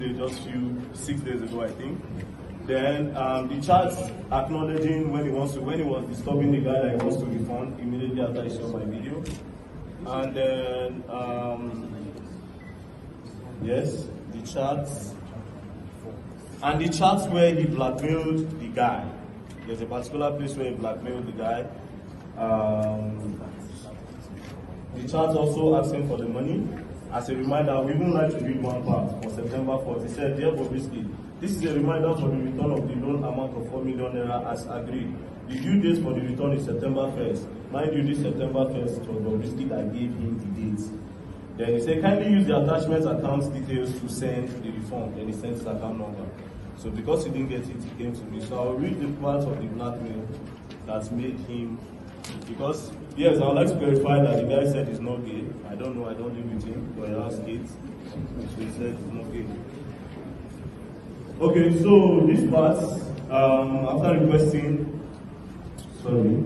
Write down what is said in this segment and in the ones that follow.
just 6 days ago, I think. Then the chat acknowledging when he was disturbing the guy that he wants to refund immediately after he saw my video. And then yes, the chats where he blackmailed the guy. There's a particular place where he blackmailed the guy. The chat also asking for the money. As a reminder, we would like to read one part for September 4th. He said, "Dear Briberisky, this is a reminder for the return of the loan amount of 4 million naira as agreed. The due date for the return is September 1st. Mind you, this September 1st was Briberisky that gave him the date." Then he said, "Kindly use the attachment account details to send the refund." Then he sent his account number. So because he didn't get it, he came to me. So I'll read the part of the blackmail that made him. Because, yes, I would like to clarify that the guy said he's not gay. I don't know, I don't live with him, but he has kids. So he said he's not gay. Okay, so this part, after requesting, sorry.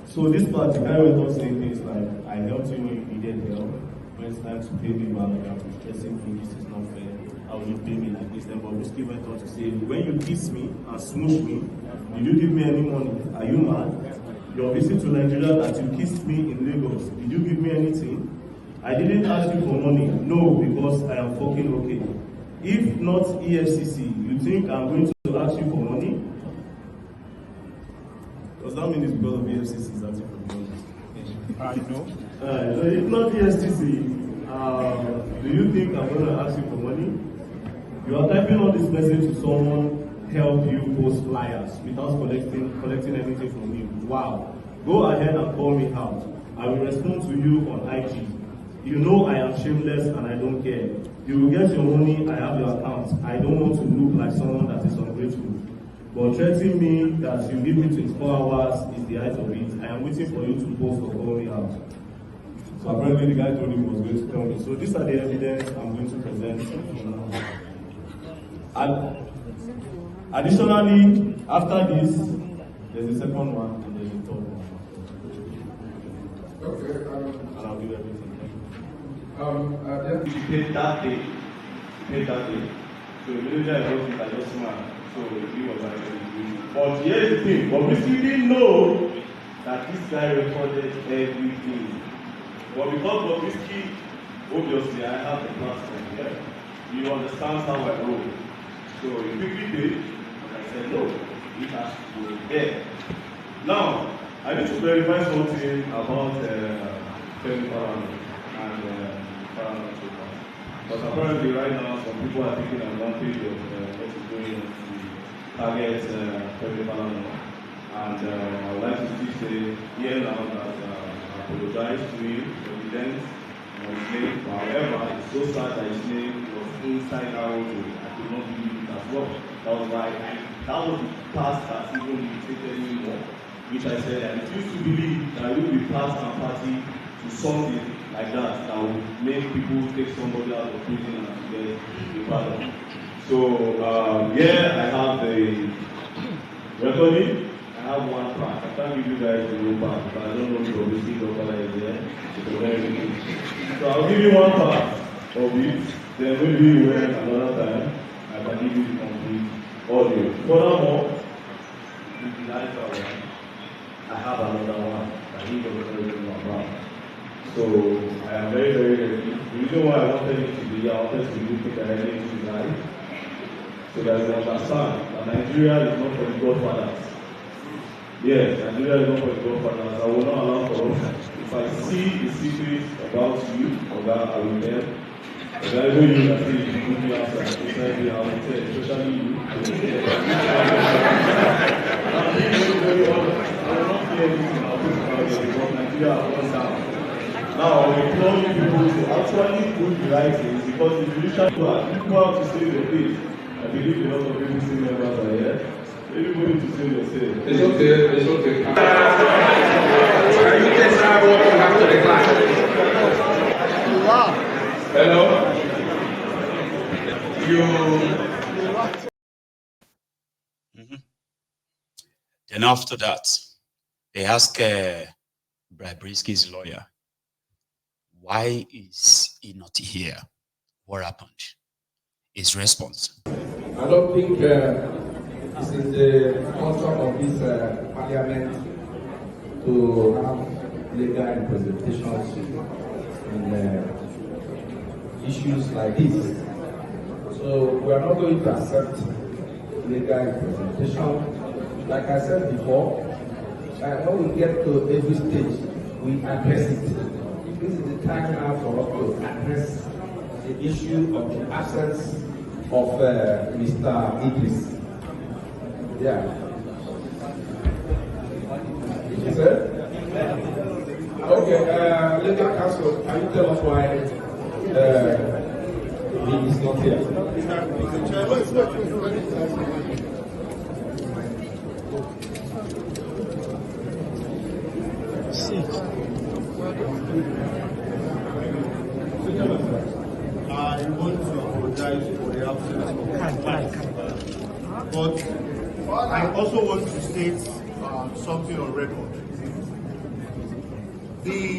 So this part, the guy went on saying things like, "I helped you when you needed help. When it's time to pay me back, I'm stressing me, this is not fair. How will you pay me like this?" Then Briberisky went on to say, "When you kiss me and smoosh me, did you give me any money? Are you mad? Your visit to Nigeria that you kissed me in Lagos, did you give me anything? I didn't ask you for money. No, because I am fucking okay. If not EFCC, you think I'm going to ask you for money?" Does that mean it's because of EFCC is asking for money? I know. So if not EFCC, do you think I'm going to ask you for money? You are typing all this message to someone, help you post flyers without collecting anything from you. Wow. Go ahead and call me out. I will respond to you on IG. You know I am shameless and I don't care. You will get your money, I have your account. I don't want to look like someone that is ungrateful. But threatening me that you give me 24 hours is the height of it. I am waiting for you to post or call me out. So apparently the guy told him he was going to tell me. So these are the evidence I'm going to present. Additionally, after this, there's a second one and there's a third one. Okay. And I'll give everything. He paid that day. So immediately I got it, I just smiled. So he was like, but here's the thing, Briberisky didn't know that this guy recorded everything. But because Briberisky, obviously I have the platform here, he understands how I roll. So he quickly did, and I said, no, it has to go there. Now, I need to verify something about Parliamentary and Parliamentary. But apparently right now, some people are taking advantage of what is going on to target Parliamentary. And I would like to still say here now that I apologize to him for the dent on his name. However, it's so sad that his name was inside our road. I could not believe it as well. That was why that was the past that even irritated me more. Which I said, I refuse to believe that I will be part and party to something like that that will make people take somebody out of prison and get a pardon. So here I have the recording. I have one part. I can't give you guys the whole part, but I don't know if Briberisky is there. So I'll give you one part of it. Then maybe when another time I can give you the complete audio. Furthermore, with the lighter one, I have another one that he was telling you about. So I am very, very ready. The reason why I wanted it to be here, I wanted to look directly into the life, so that you understand that Nigeria is not for the godfathers. Yes, Nigeria is not for the godfathers. I will not allow corruption. If I see the secret about you, or that I will tell. The guy who you that say you put me outside, especially you, I will tell, especially you. I will tell. I'm being very honest. I will not say anything about this because Nigeria has gone down. Now, I will implore you people to actually do the right things because if you reach out to us, people have to save your face. I believe a lot of people say members are here. Everybody to save yourself. It's okay, it's okay. You can start walking after the class. Wow. Hello? Then after that, they ask Briberisky's lawyer. Why is he not here? What happened? His response. I don't think this is the custom of this parliament to have legal representations in issues like this. So we are not going to accept legal representation. Like I said before, when we get to every stage, we address it. This is the time now for us to address the issue of the absence of Mr. Idris. Yeah. Is it? Okay, legal counsel, can you tell us why he is not here? I want to apologize for the absence of my but I also want to state something on record. The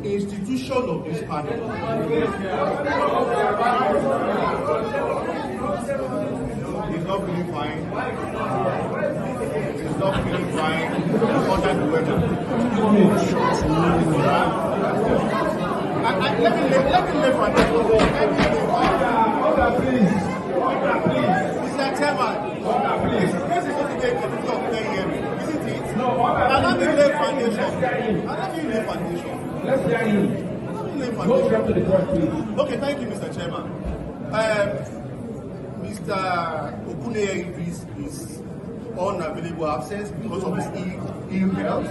institution of this panel is not feeling fine. It's not feeling fine under the weather. Let me lay foundation. Order, please. Mr. Chairman, this is going to take a bit of 10 years, isn't it? No, order. Let me lay foundation. Let's hear him. Go straight to the point, please. Okay, thank you, Mr. Chairman. Mr. Okuneye is unavailable absence because of his ill health.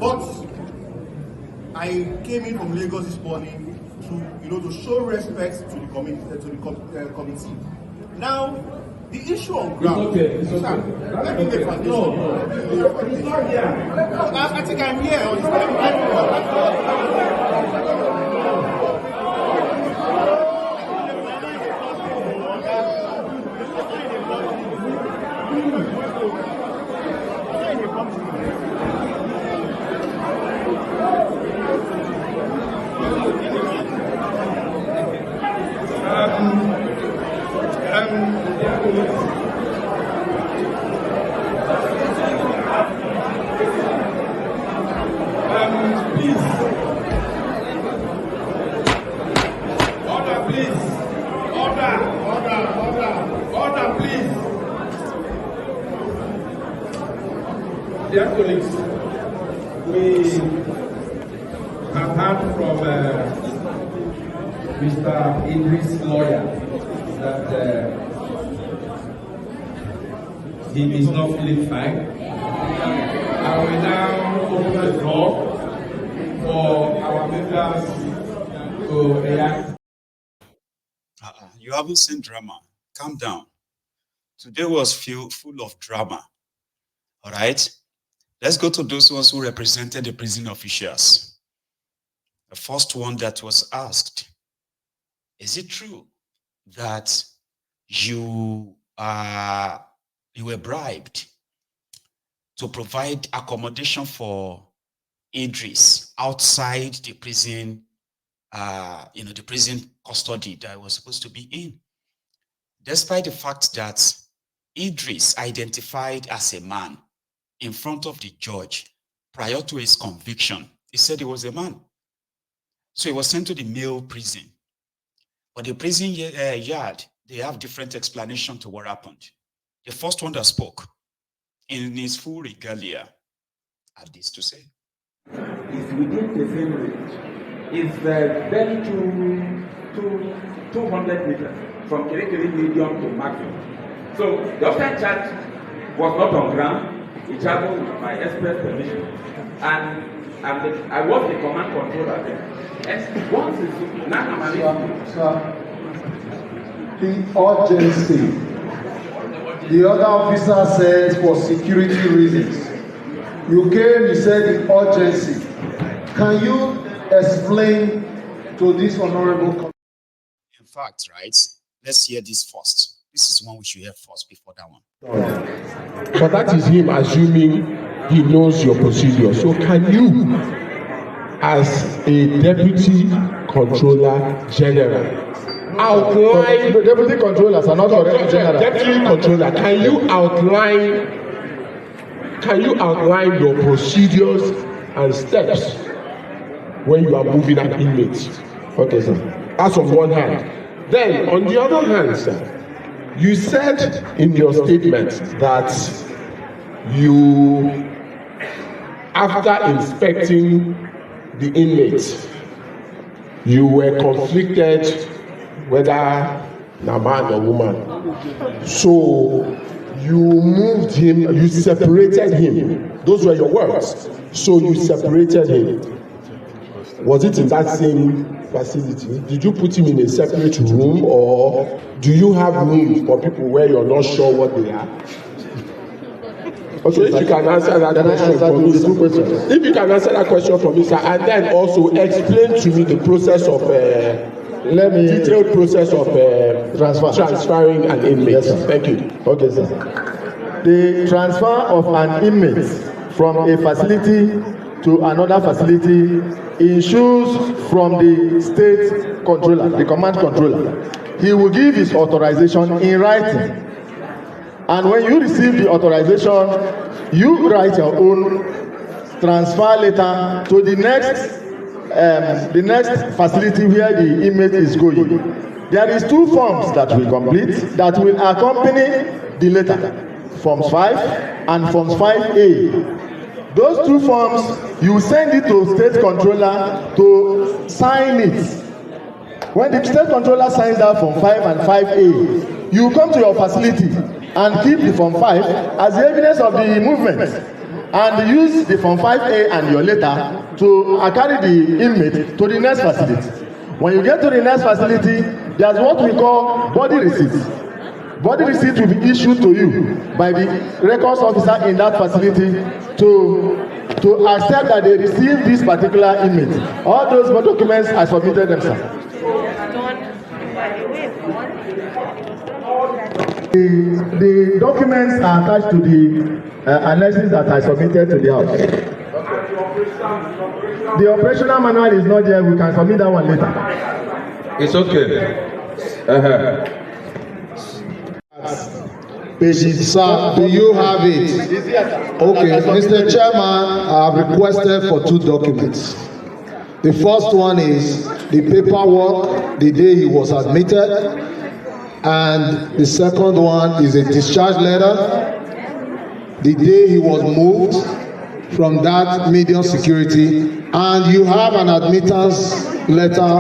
But I came in from Lagos this morning to show respect to the committee. Now, the issue on ground. It's okay. Let me lay foundation. No, he's not here. I think I'm here. Dear colleagues, we have heard from Mr. Idris' lawyer that he is not feeling fine. I will now open the floor for our members to react. You haven't seen drama. Calm down. Today was full of drama. All right? Let's go to those ones who represented the prison officials. The first one that was asked, is it true that you were bribed to provide accommodation for Idris outside the prison, the prison custody that I was supposed to be in? Despite the fact that Idris identified as a man in front of the judge prior to his conviction, he said he was a man. So he was sent to the male prison. But the prison yard, they have different explanation to what happened. The first one that spoke in his full regalia had this to say. It's within the same range. It's very 200 meters from Kirikiri medium to maximum. So the offset charge was not on ground. It traveled with my express permission. And I was the command controller there. And once it's now the urgency. The other officer said for security reasons. You came, you said the urgency. Can you explain to this honorable? In fact, right, let's hear this first. This is one we should hear first before that one. But that is him assuming he knows your procedure. So can you, as a deputy controller general, outline the deputy controllers are not correct general. Deputy controller, can you outline your procedures and steps when you are moving an inmate? Okay, sir. That's on one hand. Then on the other hand, sir, you said in your statement that you, after inspecting the inmates, you were conflicted whether a man or woman. So you moved him, you separated him. Those were your words. So you separated him. Was it in that same facility? Did you put him in a separate room, or do you have rooms for people where you're not sure what they are? Okay, if you can answer that question for me, sir. If you can answer that question for me, sir, and then also explain to me the process of detailed process of transferring an inmate. Yes, sir. Thank you. Okay, sir. The transfer of an inmate from a facility to another facility issues from the state controller, the command controller. He will give his authorization in writing. And when you receive the authorization, you write your own transfer letter to the next facility where the inmate is going. There is 2 forms that we complete that will accompany the letter, forms 5 and forms 5A. Those 2 forms, you send it to state controller to sign it. When the state controller signs that form 5 and 5A, you come to your facility and keep the form 5 as the evidence of the movement, and use the form 5A and your letter to carry the inmate to the next facility. When you get to the next facility, there's what we call body receipt. Body receipt will be issued to you by the records officer in that facility to accept that they received this particular inmate. All those documents are submitted themselves. The documents are attached to the annexes that I submitted to the house. The operational manual is not there. We can submit that one later. It's okay. Sir, do you have it? Okay, Mr. Chairman, I have requested for 2 documents. The first one is the paperwork the day he was admitted, and the second one is a discharge letter the day he was moved from that medium security, and you have an admittance letter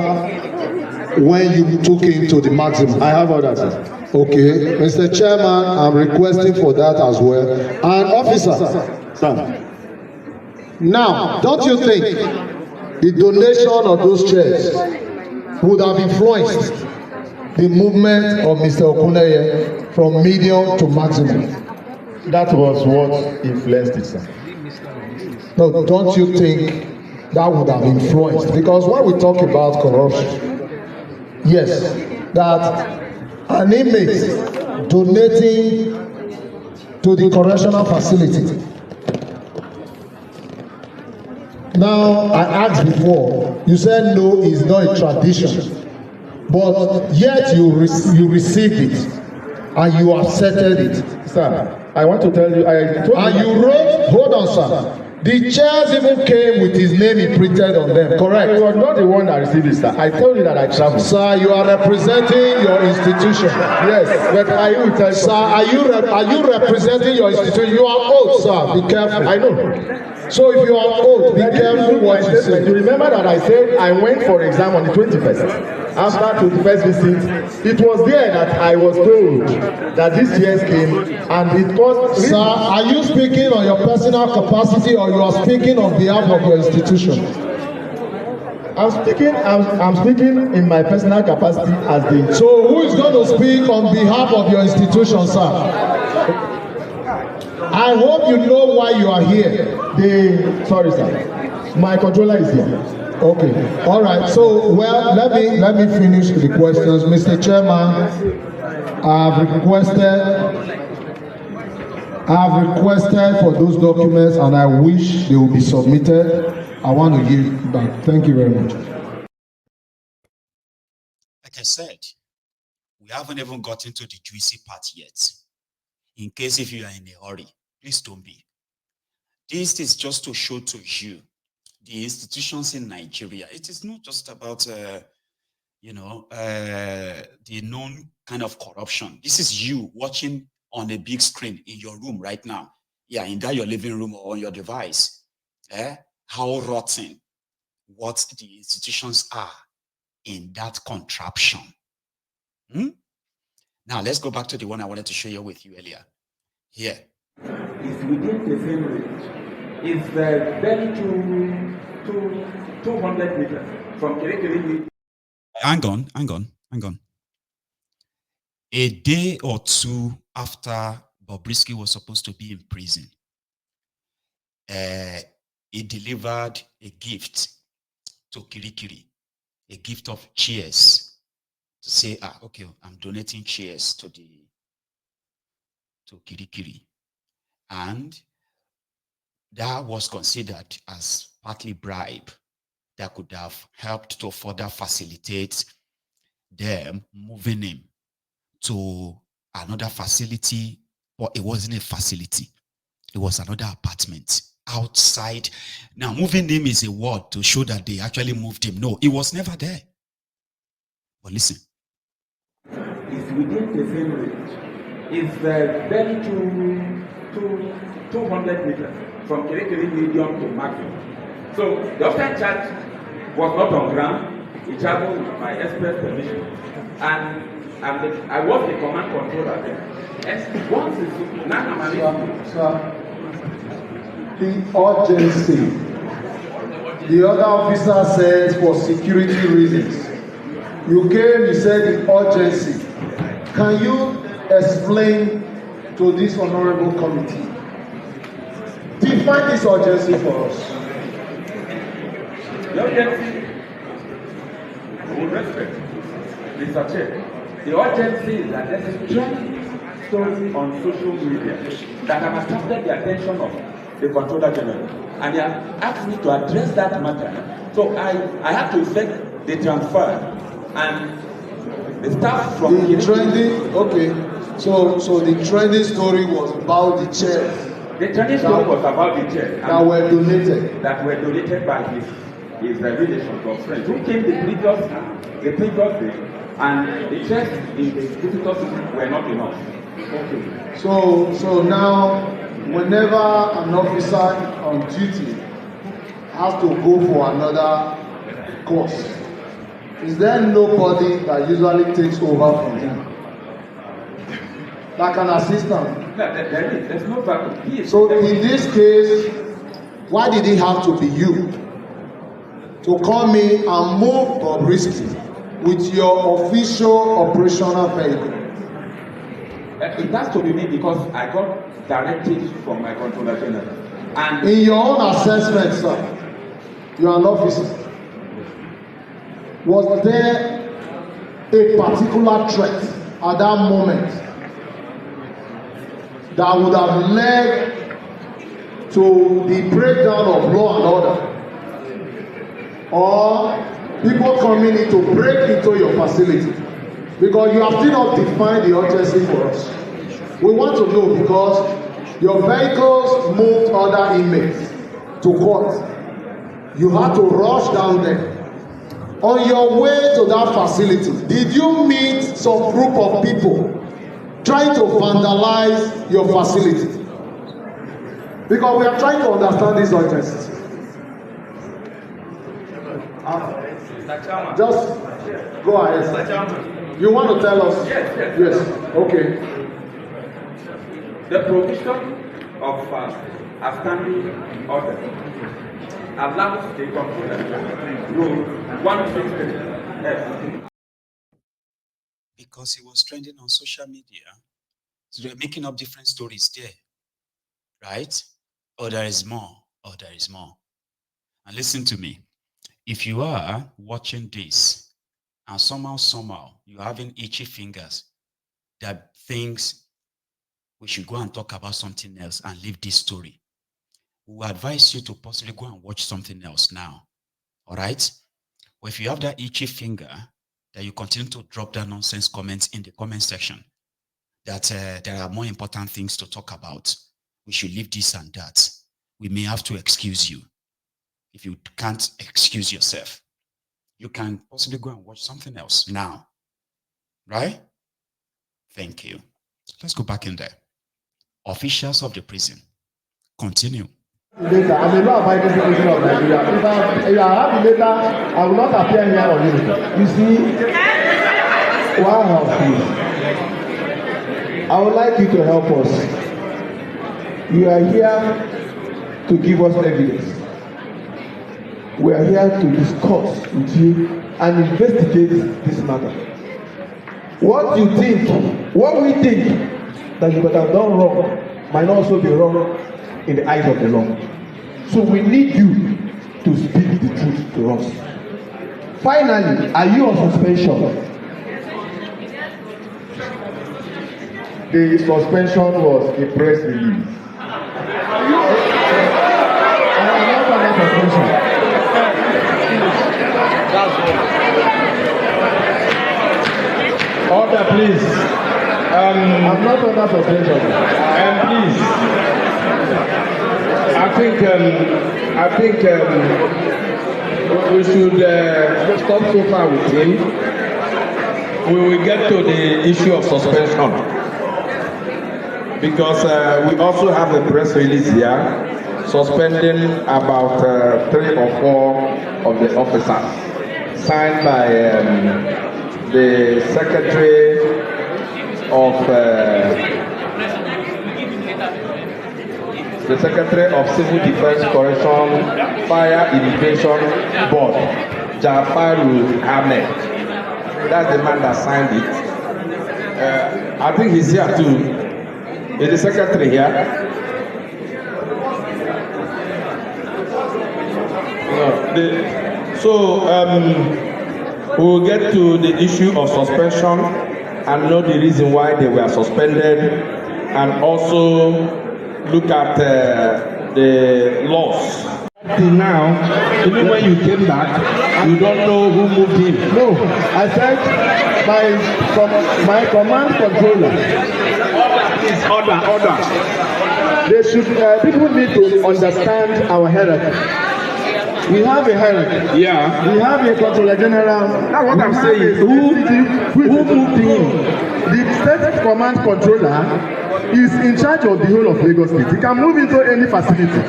when you took him to the maximum. I have all that, sir. Okay, Mr. Chairman, I'm requesting for that as well. And officer, Sir. now, don't you think the donation of those chairs would have influenced the movement of Mr. Okuneye from medium to maximum? That was what influenced it, sir. No, don't you think that would have influenced? Because when we talk about corruption, yes, that an inmate donating to the correctional facility. Now, I asked before, you said no, it's not a tradition, but yet you received it and you accepted it. Sir, I want to tell you, And you wrote, hold on, sir. The chairs even came with his name imprinted on them, correct? I was not the one that received it, sir. I told you that I traveled. Sir, you are representing your institution. Yes, but I will tell you. Sir, are you representing your institution? You are old, sir. Be careful. I know. So if you are old, be careful what you say. You remember that I said I went for exam on the 21st. After 21st visit, it was there that I was told that this year came, and it was. Sir, are you speaking on your personal capacity, or you are speaking on behalf of your institution? I'm speaking in my personal capacity as the. So who is going to speak on behalf of your institution, sir? I hope you know why you are here. Sorry, sir. My controller is here. Okay. All right. So, well, let me finish the questions, Mr. Chairman. I've requested I have requested for those documents and I wish they will be submitted. I want to give back. Thank you very much. Like I said, we haven't even gotten to the juicy part yet. In case if you are in a hurry, please don't be. This is just to show to you the institutions in Nigeria. It is not just about, the known kind of corruption. This is you watching on a big screen in your room right now. Yeah, in that your living room or on your device. How rotten what the institutions are in that contraption. Now, let's go back to the one I wanted to show you with you earlier. Here. It's within the same range. It's very 200 meters from Kirikiri. Hang on. A day or two after Briberisky was supposed to be in prison, he delivered a gift to Kirikiri, a gift of chairs, to say, okay, I'm donating chairs to Kirikiri. And that was considered as partly bribe that could have helped to further facilitate them moving him to another facility, but it wasn't a facility. It was another apartment outside. Now, moving him is a word to show that they actually moved him. No, he was never there. But listen. It's within the same range. It's very 200 meters from Kirikiri medium to maximum. So the offside charge was not on ground. It traveled with my express permission. And I was the command controller there. And once it's Sir, the urgency. The other officer said for security reasons. You came, you said the urgency. Can you explain to this honorable committee? Define this urgency for us. The urgency, with respect, Mr. Chair, the urgency is that there's a trending story on social media that have attracted the attention of the Controller General, and they have asked me to address that matter. So I have to effect the transfer, and the staff from the trending. Okay. So the trending story was about the chairs. The trending story was about the chairs that were donated. That were donated by his relations or friends who came the previous day, and the chairs in the visitor system were not enough. Okay. So now, whenever an officer on duty has to go for another course, is there nobody that usually takes over from him? Like an assistant? There's no backup. So in this case, why did it have to be you to come in and move Briberisky with your official operational vehicle? It has to be me because I got directives from my Controller General. And in your own assessment, sir, you are an officer. Was there a particular threat at that moment that would have led to the breakdown of law and order, or people coming in to break into your facility? Because you have still not defined the urgency for us. We want to know, because your vehicles moved other inmates to court. You had to rush down there. On your way to that facility, did you meet some group of people trying to vandalize your facility? Because we are trying to understand this urgency. Just go ahead. You want to tell us? Yes. Okay. The provision of a standing order allows the Controller Rule 163. Yes. Because he was trending on social media, so they're making up different stories there, right? Or there is more. And listen to me. If you are watching this and somehow you're having itchy fingers that things we should go and talk about something else and leave this story. We will advise you to possibly go and watch something else now. All right? But if you have that itchy finger, that you continue to drop that nonsense comments in the comment section, that there are more important things to talk about. We should leave this and that. We may have to excuse you. If you can't excuse yourself, you can possibly go and watch something else now. Right? Thank you. Let's go back in there. Officials of the prison, continue. Later, I'm a law-abiding citizen of Nigeria. If I have it later, I will not appear here on you. You see, wow, please. I would like you to help us. You are here to give us evidence. We are here to discuss with you and investigate this matter. What you think, what we think that you could have done wrong might also be wrong in the eyes of the law. So we need you to speak the truth to us. Finally, are you on suspension? The suspension was a press release. I am not under suspension. Order, please. I'm not under suspension. Please. I think we should stop so far with him. We will get to the issue of suspension, because we also have a press release here suspending about 3 or 4 of the officers, signed by the Secretary of Civil Defense Correction, Fire Immigration Board, Jafaru Ahmed. That's the man that signed it. I think he's here too. Is the secretary here? We'll get to the issue of suspension and know the reason why they were suspended, and also look at the laws. Till now, even when you came back, you don't know who moved him. No, I said my command controller. Order. They should. People need to understand our hierarchy. We have a hierarchy. Yeah. We have a controller general. That's what I'm saying. Who moved him? The state command controller is in charge of the whole of Lagos State. He can move into any facility.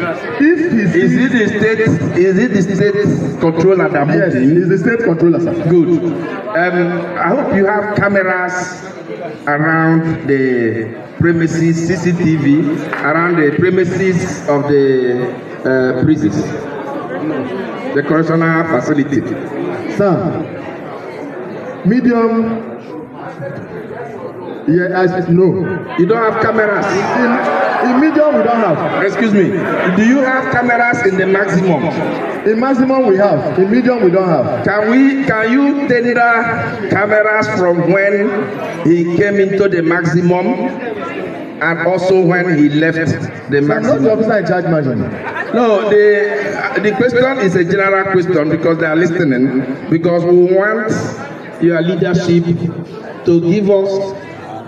Is it the state controller that moved him? Yes, he's the state controller, sir. Good. I hope you have cameras around the premises, CCTV around the premises of the prisons, the correctional facility. Sir, medium. Yeah, no. You don't have cameras. In medium, we don't have. Excuse me. Do you have cameras in the maximum? In maximum, we have. In medium, we don't have. Can you tender cameras from when he came into the maximum and also when he left the maximum? I'm not the officer in charge, Margin. No, the question is a general question because they are listening. Because we want your leadership to give us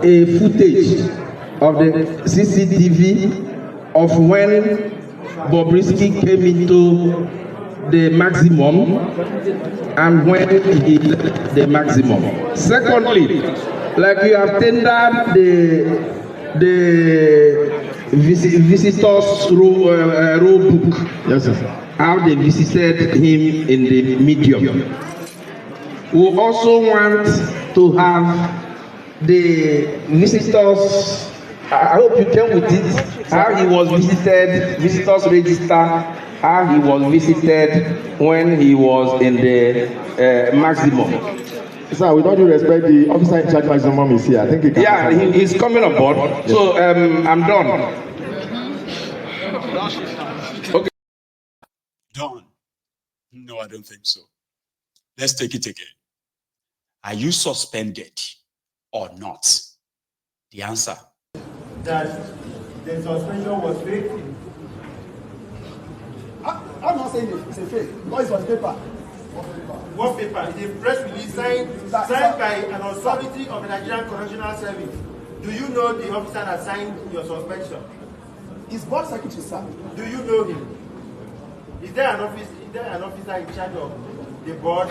a footage of the CCTV of when Briberisky came into the maximum and when he left the maximum. Secondly, like you have tendered the visitors row book. Yes, sir. How they visited him in the medium. We also want to have the visitors, I hope you came with it, how he was visited, visitors register, how he was visited when he was in the maximum. Sir, with all due respect, the officer in charge maximum is here. I think he can. Yeah, he's coming aboard. Yes. So I'm done. Okay. Done? No, I don't think so. Let's take it again. Are you suspended or not? The answer. that the suspension was fake? I'm not saying it's a fake because it's on paper. What paper? The press release signed by an authority of the Nigerian Correctional Service. Do you know the officer that signed your suspension? It's board secretary, sir. Do you know him? Is there an officer in charge of the board,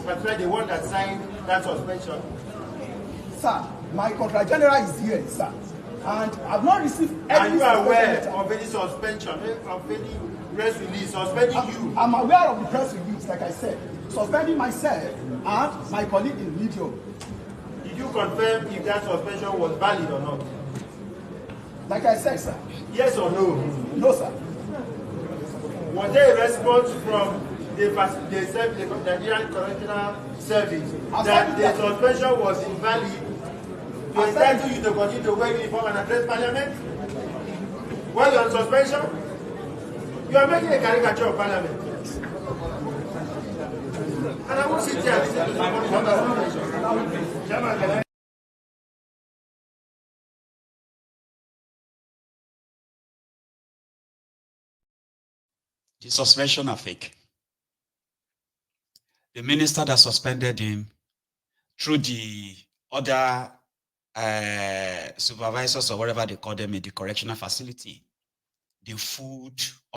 particularly the one that signed that suspension? Sir, my Contra General is here, sir. And I've not received any. Are you aware of any suspension, of any press release suspending you? I'm aware of the press release, like I said, suspending myself and my colleague in video. Did you confirm if that suspension was valid or not? Like I said, sir. Yes or no? No, sir. Was there a response from the Nigerian Correctional Service that the suspension was invalid to entitle you to continue to wear uniform and address Parliament? While you're on suspension, you are making a caricature of Parliament. And I won't sit here and listen to the suspension. Chairman, can I? The suspension are fake. The minister that suspended him through the other supervisors or whatever they call them in the correctional facility, the food